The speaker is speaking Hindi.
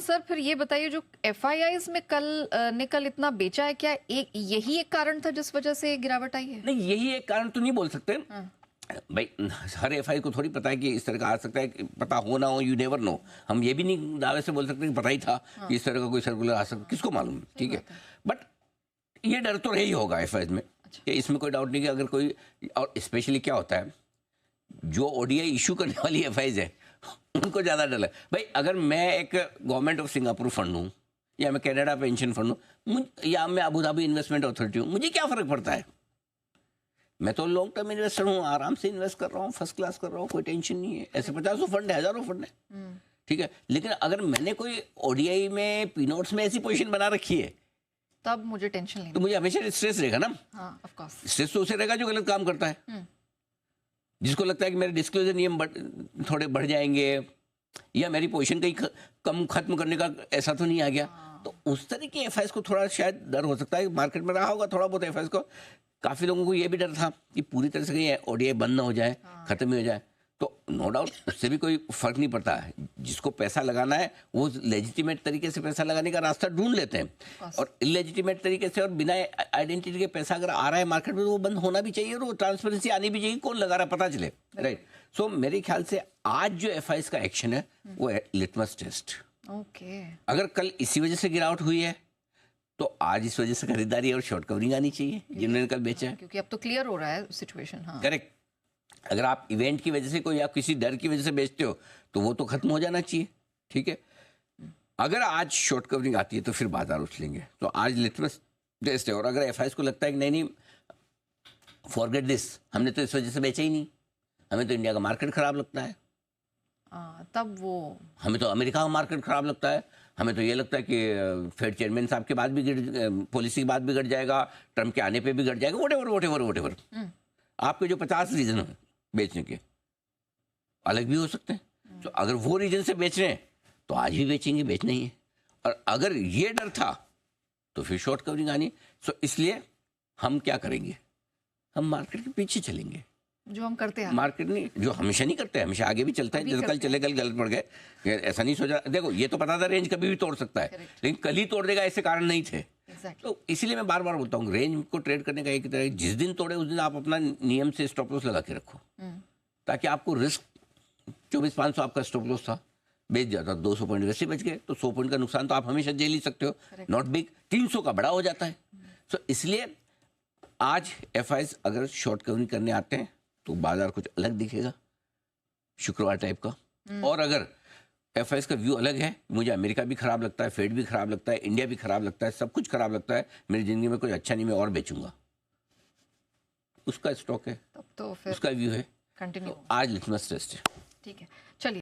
सर फिर ये बताइए, जो एफआईआईज में ने कल इतना बेचा है, क्या यही एक कारण था जिस वजह से गिरावट आई है? नहीं, यही एक कारण तो नहीं बोल सकते भाई। हर एफआई को थोड़ी पता है कि इस तरह का आ सकता है, कि पता हो ना हो, यू नेवर नो। हम ये भी नहीं दावे से बोल सकते कि पता ही था कि इस तरह का कोई सर्कुलर आ सकता, किसको मालूम, ठीक है। बट ये डर तो रही होगा एफआई में, इसमें कोई डाउट नहीं कि अगर कोई, और स्पेशली क्या होता है, जो ओडीआई इशू करने वाली एफआईज है उनको ज़्यादा डर है भाई। अगर मैं एक गवर्नमेंट ऑफ सिंगापुर फंड हूँ, या मैं कनाडा पेंशन फंड हूँ, या मैं अबू धाबी इन्वेस्टमेंट अथॉरिटी हूँ, मुझे क्या फ़र्क पड़ता है? मैं तो लॉन्ग टर्म इन्वेस्टर हूँ, आराम से इन्वेस्ट कर रहा हूँ, फर्स्ट क्लास कर रहा हूँ, कोई टेंशन नहीं है। ऐसे 50 फंड है, हज़ारों फंड है, ठीक है। लेकिन अगर मैंने कोई ओडीआई में पीनोट्स में ऐसी पोजीशन बना रखी है, तब मुझे टेंशन नहीं, तो मुझे हमेशा स्ट्रेस रहेगा ना। हाँ, ऑफ कोर्स। स्ट्रेस तो उसे रहेगा जो गलत काम करता है, जिसको लगता है कि मेरे डिस्क्लोजर नियम थोड़े बढ़ जाएंगे, या मेरी पोजीशन कहीं कम खत्म करने का ऐसा तो नहीं आ गया। तो उस तरह के एफआईएस को थोड़ा शायद डर हो सकता है, मार्केट में रहा होगा थोड़ा बहुत एफआईएस को। काफ़ी लोगों को ये भी डर था कि पूरी तरह से कहीं ओडीआई बंद ना हो जाए, खत्म ही हो जाए। तो नो डाउट उससे भी कोई फर्क नहीं पड़ता है, जिसको पैसा लगाना है वो लेजिटिमेट तरीके से पैसा लगाने का रास्ता ढूंढ लेते हैं, और इलेजिटिमेट तरीके से और बिना आइडेंटिटी के पैसा अगर आ रहा है मार्केट में, तो वो बंद होना भी चाहिए, और वो ट्रांसपेरेंसी आनी भी चाहिए, कौन लगा रहा है पता चले, राइट। सो मेरे ख्याल से आज जो एफआईएस का एक्शन है वो लिटमस टेस्ट। ओके, अगर कल इसी वजह से गिरावट हुई है, तो आज इस वजह से खरीदारी और शॉर्ट कवरिंग आनी चाहिए जिन्होंने कल बेचा है, क्योंकि अब तो क्लियर हो रहा है सिचुएशन। हाँ, करेक्ट। अगर आप इवेंट की वजह से कोई, या किसी डर की वजह से बेचते हो, तो वो तो खत्म हो जाना चाहिए, ठीक है। अगर आज शॉर्ट कवरिंग आती है तो फिर बाजार उछलेंगे। तो आज लिटमस टेस्ट है, और अगर एफआईएस को लगता है कि नहीं नहीं, फॉरगेट दिस, हमने तो इस वजह से बेचा ही नहीं, हमें तो इंडिया का मार्केट खराब लगता है, तब वो, हमें तो अमेरिका का मार्केट खराब लगता है, हमें तो ये लगता है कि फेड चेयरमैन साहब के बाद भी पॉलिसी के बाद बिगड़ जाएगा, ट्रम्प के आने पे बिगड़ जाएगा, वोटेवर। आपके जो 50 रीजन है बेचने के, अलग भी हो सकते हैं। तो अगर वो रीजन से बेच रहे हैं तो आज भी बेचेंगे, बेचना ही है। और अगर ये डर था तो फिर शॉर्ट कवरिंग आनी। सो इसलिए हम क्या करेंगे, हम मार्केट के पीछे चलेंगे, जो हम करते हैं। मार्केट नहीं, जो हमेशा नहीं करते, हमेशा आगे भी चलता है। जैसे कल चले, कल गलत पड़ गए, ऐसा नहीं सोचा। देखो ये तो पता था रेंज कभी भी तोड़ सकता है, लेकिन कल ही तोड़ देगा ऐसे कारण नहीं थे। तो इसीलिए मैं बार बार बोलता हूँ, रेंज को ट्रेड करने का एक तरह, जिस दिन तोड़े उस दिन आप अपना नियम से स्टॉप लॉस लगा के रखो, ताकि आपको रिस्क 24,500 आपका स्टॉप लॉस था, बेच जाता 200 पॉइंट वैसे बच गए, तो 100 पॉइंट का नुकसान तो आप हमेशा झेल ही सकते हो, नॉट बिग। 300 का बड़ा हो जाता है। सो इसलिए आज एफआईएस अगर शॉर्ट कवरिंग करने आते हैं तो बाजार कुछ अलग दिखेगा, शुक्रवार टाइप का। और अगर एफआईएस का व्यू अलग है, मुझे अमेरिका भी खराब लगता है, फेड भी खराब लगता है, इंडिया भी खराब लगता है, सब कुछ खराब लगता है, मेरी जिंदगी में कोई अच्छा नहीं, मैं और बेचूंगा, उसका स्टॉक है, तब तो फिर उसका व्यू है, कंटिन्यू। तो आज लिटमस टेस्ट है। ठीक है, चलिए।